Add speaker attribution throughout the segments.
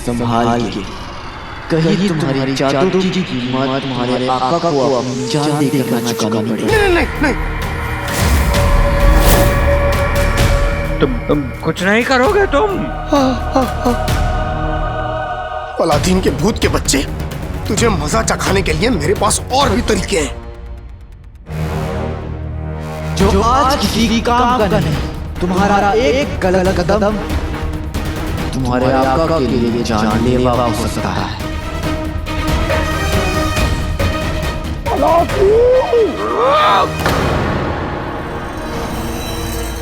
Speaker 1: संभाल के, कहीं तुम्हारी जादू की कीमत तुम्हारे आका को अपनी जान देकर ना चुकानी पड़े।
Speaker 2: नहीं नहीं,
Speaker 3: तुम कुछ नहीं करोगे तुम?
Speaker 2: अलादीन के भूत के बच्चे, तुझे मजा चखाने के लिए मेरे पास और भी तरीके हैं।
Speaker 1: जो आज किसी काम का नहीं, तुम्हारा एक गलत कदम तुम्हारे आका के लिए जानलेवा हो सकता है।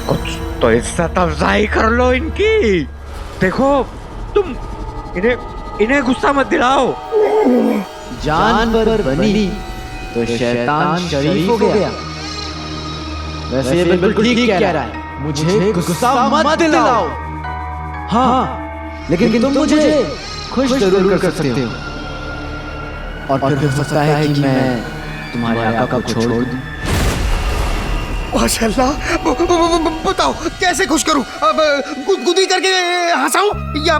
Speaker 3: कुछ तो इज्जत अफजाई कर लो इनकी। देखो तुम इन्हें गुस्सा मत दिलाओ।
Speaker 1: जान पर बनी तो शैतान शरीफ हो गया। वैसे ये बिल्कुल ठीक कह रहा है, मुझे गुस्सा मत दिलाओ। हाँ, लेकिन तुम मुझे खुश जरूर कर सकते हो। और फिर हो सकता है कि मैं तुम्हारे आका को छोड़ दूं।
Speaker 2: माशाल्लाह, बताओ कैसे खुश करूं? अब गुदगुदी करके हंसाऊं या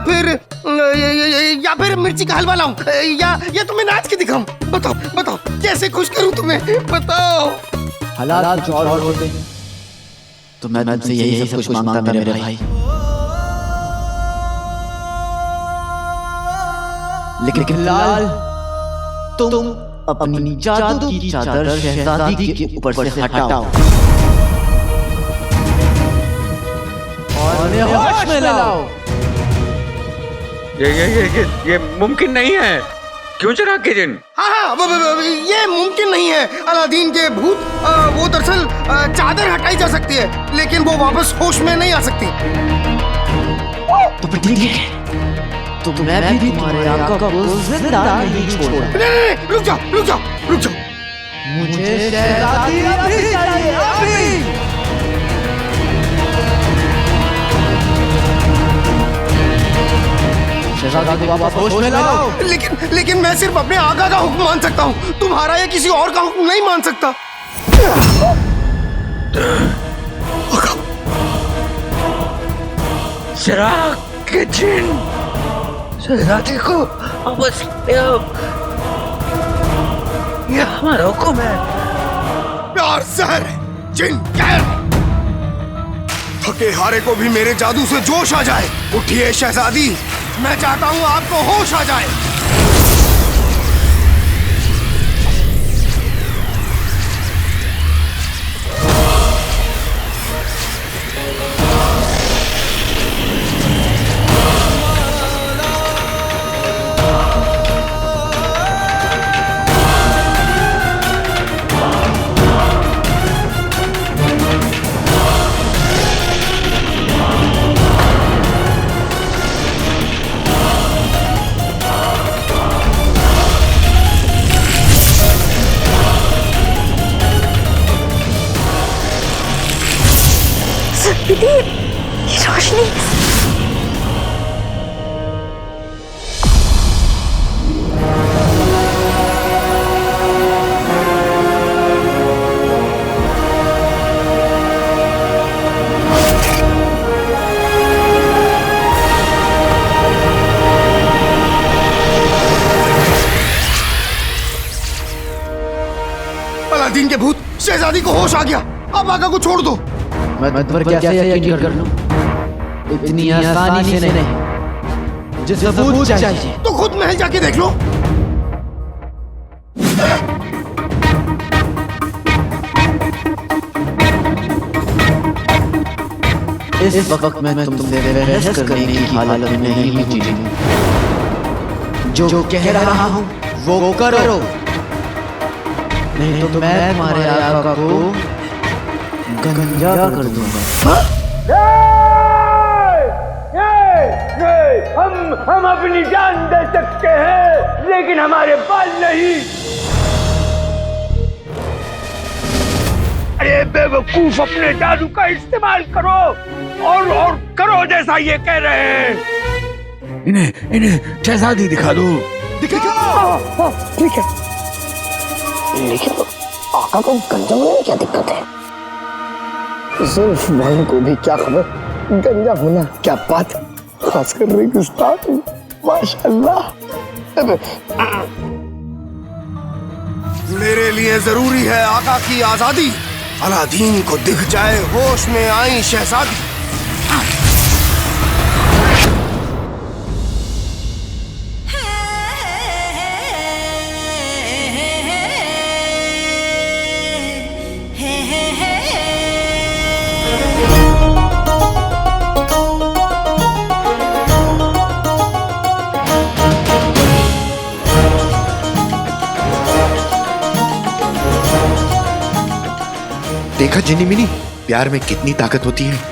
Speaker 2: फिर मिर्ची का हलवा लाऊं या तुम्हें नाच के दिखाऊं? बताओ कैसे खुश करूं तुम्हें? बताओ।
Speaker 1: हालात कुछ और होते तो मैं तुमसे यही सब कुछ मांगता मेरे भाई। लेकिन फिलहाल तुम अपनी जादू की चादर शहजादी के ऊपर से हटाओ और उन्हें होश में लाओ।
Speaker 3: ये मुमकिन नहीं है। क्यों चिराग के जिन?
Speaker 2: हाँ, ये मुमकिन नहीं है। अलादीन के भूत, वो दरअसल चादर हटाई जा सकती है, लेकिन वो वापस होश में नहीं आ सकती।
Speaker 1: तो फिर ठीक है, तो मैं भी तुम्हारे आका को जिंदा नहीं छोड़ूंगा।
Speaker 2: नहीं, रुक जाओ।
Speaker 1: मुझे शहजादी अभी चाहिए, अभी। शहजादी को वापस होश में लाओ।
Speaker 2: लेकिन मैं सिर्फ अपने आका का हुक्म मान सकता हूँ, तुम्हारा या किसी और का हुक्म नहीं मान सकता।
Speaker 3: चिराग के जिन, शहजादी को वापस ले आओ। ये हमारा हुक्म है।
Speaker 2: प्यार जहर है, जिन कहर। थके हारे को भी मेरे जादू से जोश आ जाए। उठिए शहजादी, मैं चाहता हूँ आपको होश आ जाए।
Speaker 4: दीदी, ये रोशनी।
Speaker 2: अलादीन के भूत, शहजादी को होश आ गया। अब आका को छोड़ दो।
Speaker 1: मैं तुम पर कैसे यकीन कर लूं? इतनी आसानी से नहीं। मुझे सबूत चाहिए।
Speaker 2: तो खुद महल जाके देख लो।
Speaker 1: इस वक्त मैं तुमसे बहस करने की हालत में नहीं हूँ। जो कह रहा हूँ वो करो, नहीं तो मैं तुम्हारे आका को गंजा कर दूंगा।
Speaker 3: हम अपनी जान दे सकते हैं, लेकिन हमारे बाल नहीं। अरे बेवकूफ, अपने जादू का इस्तेमाल करो और करो जैसा ये कह रहे हैं। इन्हें शहजादी दिखा दो।
Speaker 4: ठीक है, लेकिन आका को गंजा होने में क्या दिक्कत है? जुल्फ वालों को भी क्या खबर गंजा होना क्या बात, खासकर रेगिस्तान। माशाल्लाह।
Speaker 2: मेरे लिए जरूरी है आका की आजादी। अलादीन को दिख जाए होश में आई शहजादी।
Speaker 5: देखा जिनी मिनी, प्यार में कितनी ताकत होती है।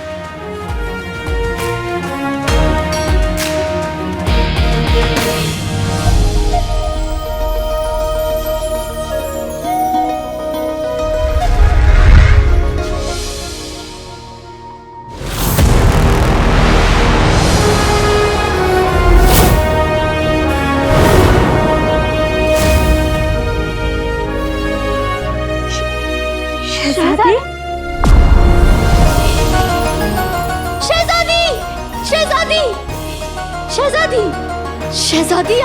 Speaker 6: शहजादी, शहजादी, शहजादी, शहजादी, शहजादी,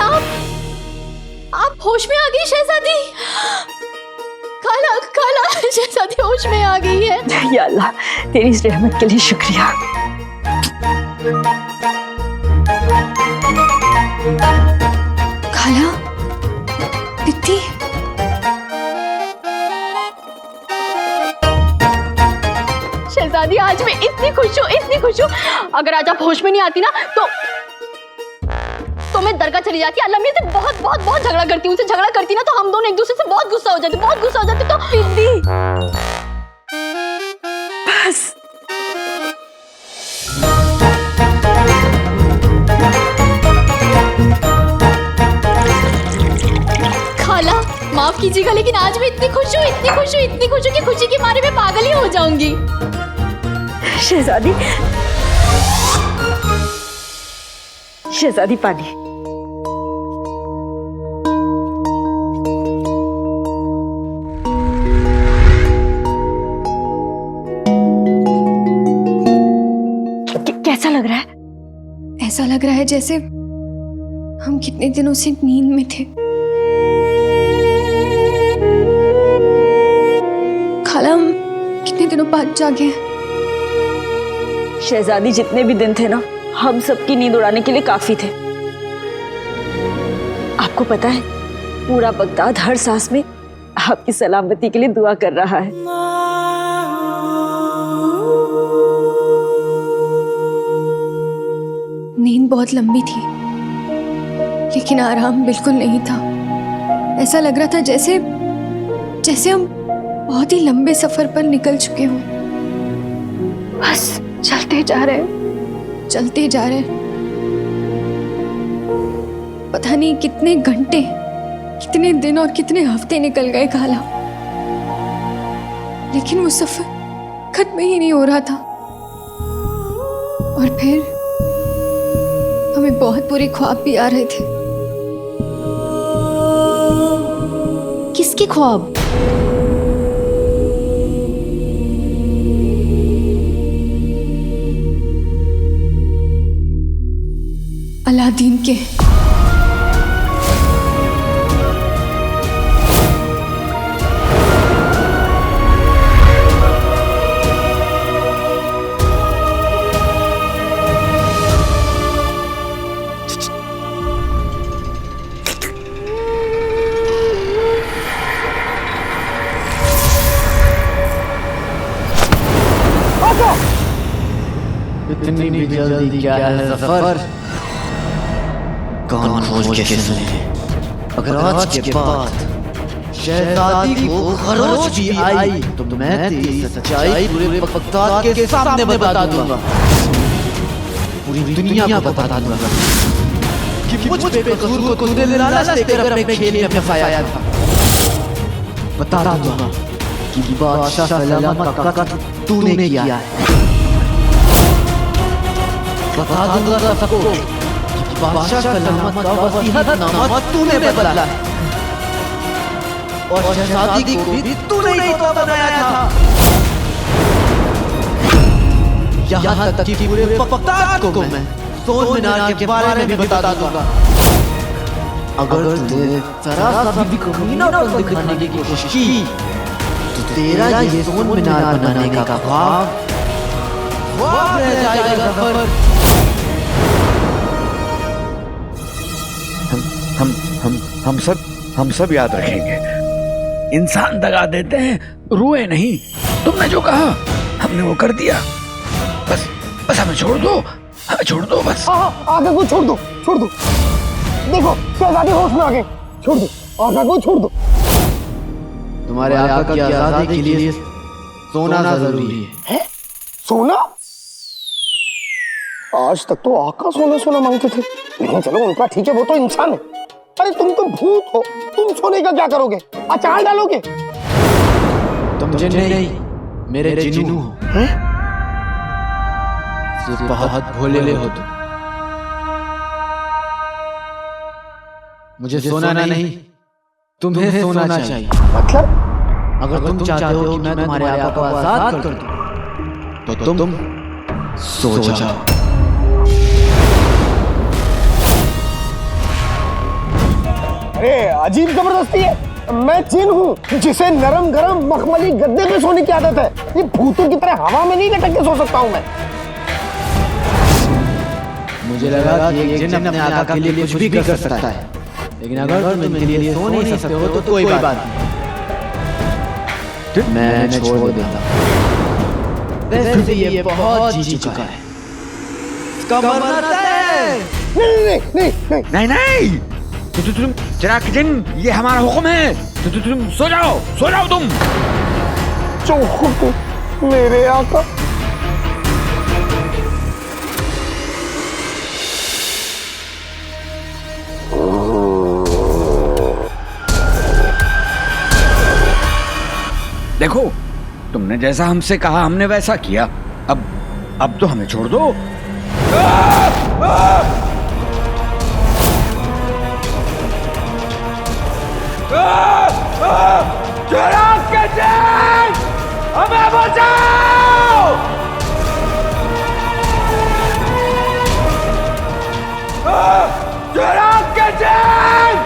Speaker 6: आप होश में आ गई शहजादी। खाला, खाला, शहजादी होश में आ गई है।
Speaker 7: या अल्लाह, तेरी इस रहमत के लिए शुक्रिया।
Speaker 6: खाला, दीदी, शहजादी आज मैं इतनी खुश हूँ, इतनी खुश हूँ। अगर आज आप होश में नहीं आती ना तो मैं दरगाह चली जाती। अल्लाह मेरे से बहुत बहुत बहुत झगड़ा करती हूँ। उनसे झगड़ा करती ना तो हम दोनों एक दूसरे से बहुत गुस्सा हो जाते, बहुत गुस्सा हो जाते। तो दीदी
Speaker 7: बस
Speaker 6: खाला, माफ कीजिएगा लेकिन आज मैं इतनी खुश हूँ, इतनी खुश हूँ, इतनी खुश हूँ कि खुशी के मारे मैं पागल ही हो जाऊंगी।
Speaker 7: शहजादी, शहजादी पानी। कैसा लग रहा है?
Speaker 6: ऐसा लग रहा है जैसे हम कितने दिनों से नींद में थे। खाला, हम कितने दिनों बाद जागे।
Speaker 7: शहजादी, जितने भी दिन थे ना, हम सबकी नींद उड़ाने के लिए काफी थे। आपको पता है, पूरा बगदाद हर सांस में आपकी सलामती के लिए दुआ कर रहा है।
Speaker 6: नींद बहुत लंबी थी लेकिन आराम बिल्कुल नहीं था। ऐसा लग रहा था जैसे हम बहुत ही लंबे सफर पर निकल चुके हों। बस चलते जा रहे, चलते जा रहे। पता नहीं कितने घंटे, कितने दिन और कितने हफ्ते निकल गए खाला, लेकिन वो सफर खत्म ही नहीं हो रहा था। और फिर हमें बहुत बुरे ख्वाब भी आ रहे थे। किसके ख्वाब? अलादीन के।
Speaker 1: इतनी भी जल्दी क्या है सफर? कौन खोज के सुने? अगर आज के बाद शहजादी को खरोच भी आई तो मैं तेरी सच्चाई पूरे बगदाद के सामने बता दूंगा, पूरी दुनिया को बता दूंगा कि मुझ बेकसूर को तूने लालच देकर अपने खेल में फंसाया था। बता दूंगा कि बादशाह सलामत का कत्ल तूने किया है। बता दूंगा सबको कि बादशाह सलामत का वसीयतनामा तूने बदला है और शहजादी को भी तूने ही तो बनाया था। यहाँ तक कि पूरे बगदाद को मैं सोन मीनार के बारे में भी बता दूंगा। अगर तूने जरा सा भी कमीनापन दिखाने की कोशिश की तो तेरा ये सोन मीनार बनाने का ख्वाब रह जाएगा सफर।
Speaker 3: हम सब याद रखेंगे। इंसान दगा देते हैं, रोए नहीं। तुमने जो कहा हमने वो कर दिया। बस हमें छोड़ दो बस।
Speaker 2: आका को छोड़ दो। देखो शहजादी होश में आ गए। छोड़ दो आका को, छोड़ दो।
Speaker 1: तुम्हारे आका की आजादी के लिए सोना जरूरी है।
Speaker 2: सोना? आज तक तो आका सोना मांगते थे, लेकिन चलो उनका ठीक है, वो तो इंसान है। अरे तुम तो भूत हो, तुम सोने का क्या करोगे? अचार डालोगे?
Speaker 1: तुम जिन नहीं, मेरे जिन्नू हो। सिर्फ बहुत भोले हो तुम। मुझे सोना नहीं, तुम्हें सोना चाहिए।
Speaker 2: मतलब?
Speaker 1: अगर तुम चाहते हो कि मैं तुम्हारे आका को आजाद कर दूं, तो तुम सो जाओ।
Speaker 2: अरे अजीब जबरदस्ती है। मैं जिन हूँ जिसे नरम गरम मखमली गद्दे पे सोने की आदत है। ये भूतों की तरह हवा में नहीं लटक के सो सकता हूँ मैं।
Speaker 1: मुझे लगा कि एक जिन अपने आका के लिए कुछ भी कर सकता है, लेकिन अगर तुम इनके लिए सो नहीं सकते हो तो कोई बात नहीं, मैं छोड़ देता। वैसे ये बहुत जी चुका है। इसका मरना तय।
Speaker 3: नहीं। तुम चिराग जिन, ये हमारा हुक्म है। तुम सो जाओ तुम।
Speaker 2: जो हुक्म मेरे आका।
Speaker 3: देखो, तुमने जैसा हमसे कहा हमने वैसा किया। अब तो हमें छोड़ दो। चिराग के जिन, हमें बचाओ। चिराग के जिन,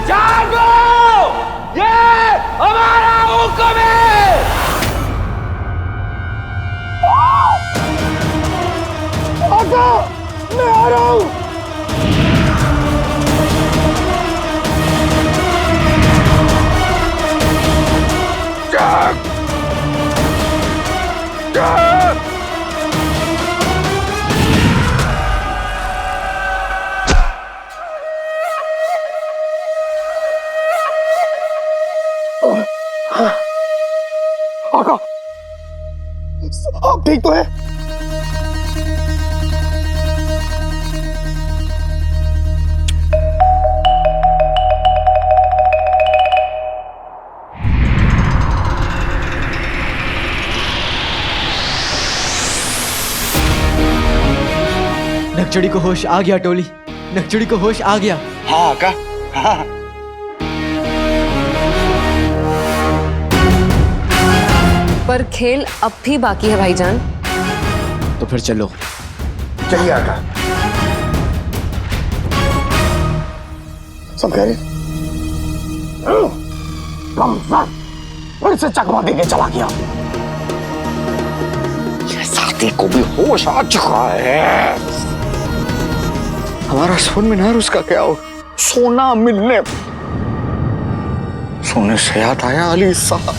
Speaker 3: जागो, ये हमारा हुक्म है।
Speaker 2: आका, मैं आ रहा हूँ। आका, आप ठीक तो है?
Speaker 1: नकचड़ी को होश आ गया टोली, नकचड़ी को होश आ गया।
Speaker 5: हाँ आका, हाँ।
Speaker 7: पर खेल अब भी बाकी है भाईजान।
Speaker 1: तो फिर चलो।
Speaker 2: चलिए आका। सब कह रहे फिर से चकमा देके चला गया।
Speaker 5: साथी को भी होश आ चुका है। हमारा सोन मीनार उसका क्या हो? सोना मिलने सोने से याद आया अली साहब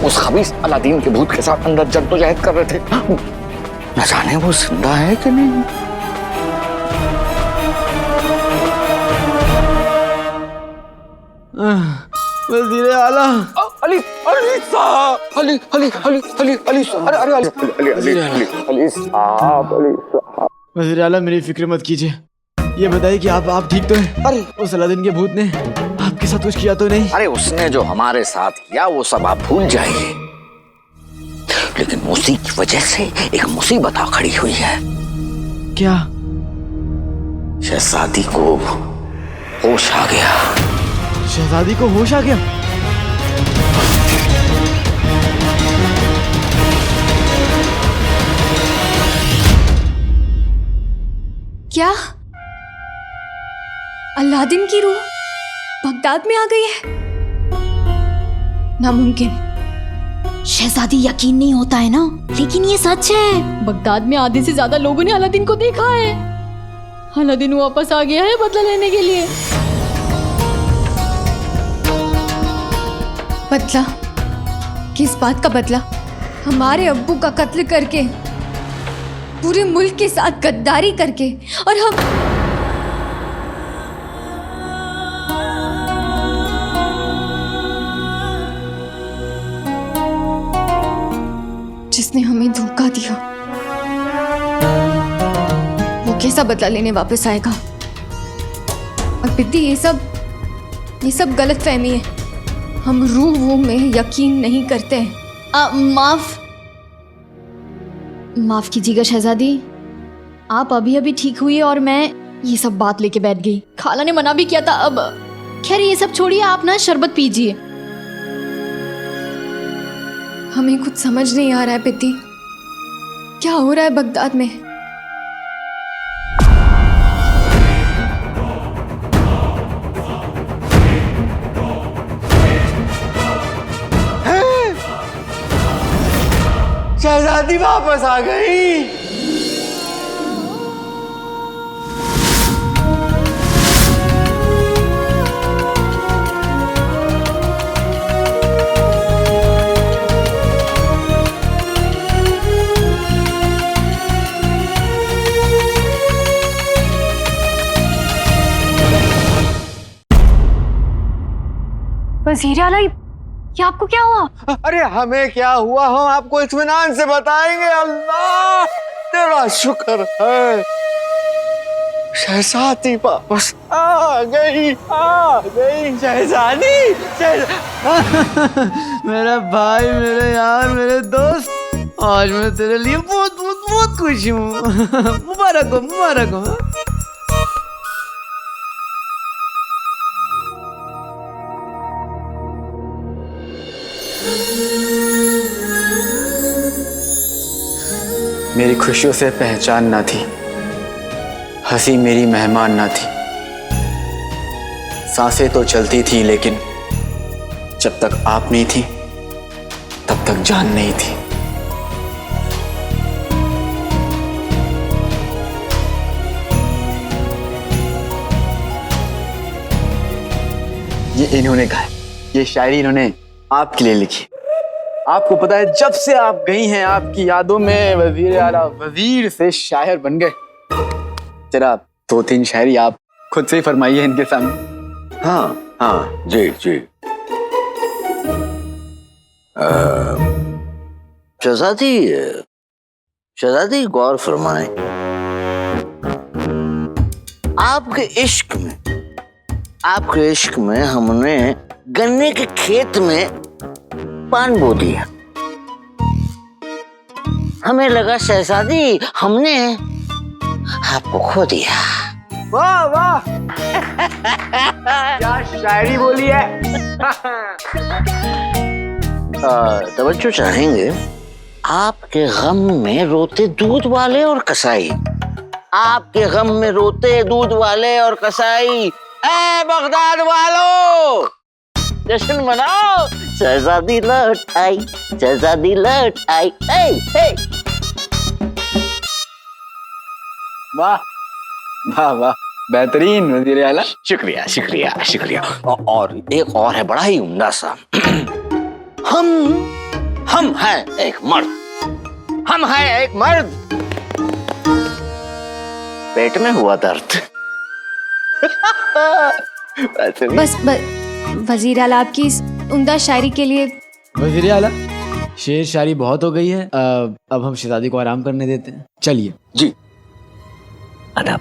Speaker 5: उस खबीस अलादीन के भूत के साथ अंदर जद्दोजहद कर रहे थे। न जाने वो जिंदा है कि नहीं।
Speaker 1: वज़ीर आला
Speaker 5: अली अली साहब अली अली अली अली अली अरे अरे अली अली अली अली साहब अली साहब।
Speaker 1: वज़ीर आला मेरी फिक्र मत कीजिए। ये बताइए कि आप ठीक तो हैं?
Speaker 5: अरे
Speaker 1: उस अलादीन के भूत ने आपके साथ कुछ किया तो नहीं?
Speaker 5: अरे उसने जो हमारे साथ किया वो सब आप भूल जाइए, लेकिन उसी की वजह से एक मुसीबत आ खड़ी हुई है।
Speaker 1: क्या?
Speaker 5: शहजादी को होश आ गया।
Speaker 1: शहजादी को होश आ गया?
Speaker 6: क्या अलादीन की रूह बगदाद में आ गई है? नामुमकिन।
Speaker 8: शहजादी, यकीन नहीं होता है ना, लेकिन ये सच है।
Speaker 6: बगदाद में आधे से ज्यादा लोगों ने अलादीन को देखा है। अलादीन वापस आ गया है बदला लेने के लिए। बदला? किस बात का बदला? हमारे अब्बू का कत्ल करके, पूरे मुल्क के साथ गद्दारी करके, और हम जिसने हमें धोखा दिया वो कैसा बदला लेने वापस आएगा? और बिद्दी, ये सब गलत फहमी है। हम रूह वूह में यकीन नहीं करते हैं।
Speaker 8: माफ कीजिएगा शहजादी, आप अभी अभी ठीक हुई और मैं ये सब बात लेके बैठ गई। खाला ने मना भी किया था। अब खैर ये सब छोड़िए, आप ना शरबत पीजिए।
Speaker 6: हमें कुछ समझ नहीं आ रहा है बिद्दी, क्या हो रहा है बगदाद में?
Speaker 2: शहजादी वापस आ गई।
Speaker 6: वज़ीर आला, ये आपको क्या हुआ?
Speaker 2: अरे हमें क्या हुआ, हम आपको इत्मीनान से बताएंगे। अल्लाह तेरा शुक्र है, शहजादी वापस आ गई शहजादी।
Speaker 1: मेरा भाई, मेरे यार, मेरे दोस्त, आज मैं तेरे लिए बहुत बहुत बहुत खुश हूँ। मुबारक हो, मुबारक हो।
Speaker 5: मेरी खुशियों से पहचान ना थी, हंसी मेरी मेहमान ना थी। सांसें तो चलती थी, लेकिन जब तक आप नहीं थी तब तक जान नहीं थी। ये इन्होंने कहा, ये शायरी इन्होंने आपके लिए लिखी। आपको पता है, जब से आप गई हैं आपकी यादों में वजीर आला वजीर से शायर बन गए। जरा 2-3 शायरी आप खुद से ही फरमाइए इनके सामने।
Speaker 9: हाँ हाँ, जी जी। शहजादी गौर फरमाएं, आपके इश्क में हमने गन्ने के खेत में पान बो दिया। हमें लगा शहजादी हमने आपको खो दिया।
Speaker 5: वाह वाह, क्या शायरी बोली है।
Speaker 9: तवज्जो चाहेंगे, आपके गम में रोते दूध वाले और कसाई। आपके गम में रोते दूध वाले और कसाई। ए बगदाद वालों, जश्न मनाओ, शहजादी लौट आई, शहजादी लौट आई।
Speaker 5: वाह वाह वाह, बेहतरीन वजीर आला।
Speaker 9: शुक्रिया शुक्रिया शुक्रिया। और एक और है, बड़ा ही उम्दा सा। हम हैं एक मर्द, हम हैं एक मर्द, पेट में हुआ दर्द।
Speaker 6: बस वज़ीर आला, आपकी इस उम्दा शायरी के लिए।
Speaker 1: वज़ीर आला, शेर शायरी बहुत हो गई है, अब हम शहजादी को आराम करने देते हैं। चलिए।
Speaker 9: जी।
Speaker 3: अदब।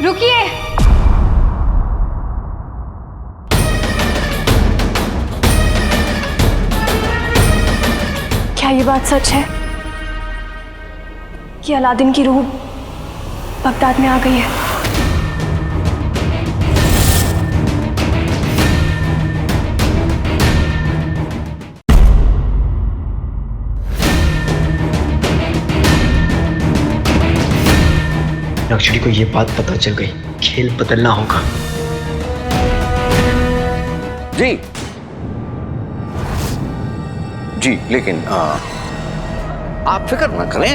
Speaker 6: रुकिए।
Speaker 10: क्या ये बात सच है कि अलादीन की रूह बगदाद में आ गई है?
Speaker 11: मीनाक्षी को ये बात पता चल गई, खेल बदलना होगा।
Speaker 9: जी जी, लेकिन आप फिक्र न करें,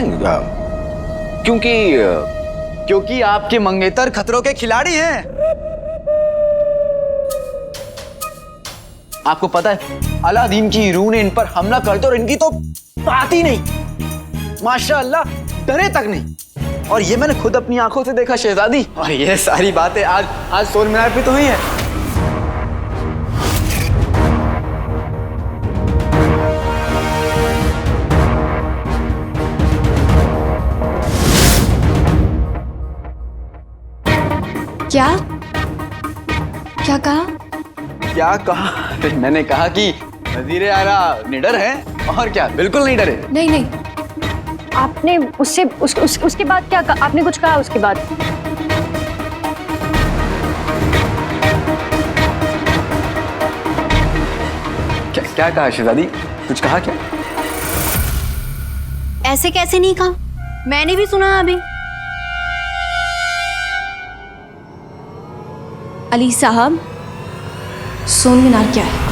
Speaker 5: क्योंकि आपके मंगेतर खतरों के खिलाड़ी हैं। आपको पता है, अलादीन की रूह ने इन पर हमला कर दिया और इनकी तो बात ही नहीं, माशाअल्लाह डरे तक नहीं। और ये मैंने खुद अपनी आंखों से देखा शहजादी। और ये सारी बातें आज सोल मीनार पे तो हुई है।
Speaker 6: क्या क्या कहा?
Speaker 5: क्या कहा? मैंने कहा कि वजीर आला निडर है। और क्या, बिल्कुल नहीं डरे।
Speaker 6: नहीं नहीं,
Speaker 10: आपने उससे उसके बाद क्या कहा? आपने कुछ कहा उसके बाद?
Speaker 5: क्या कहा शहजादी? कुछ कहा क्या?
Speaker 8: ऐसे कैसे नहीं कहा? मैंने भी सुना अभी।
Speaker 6: अली साहब, सोन मीनार क्या है?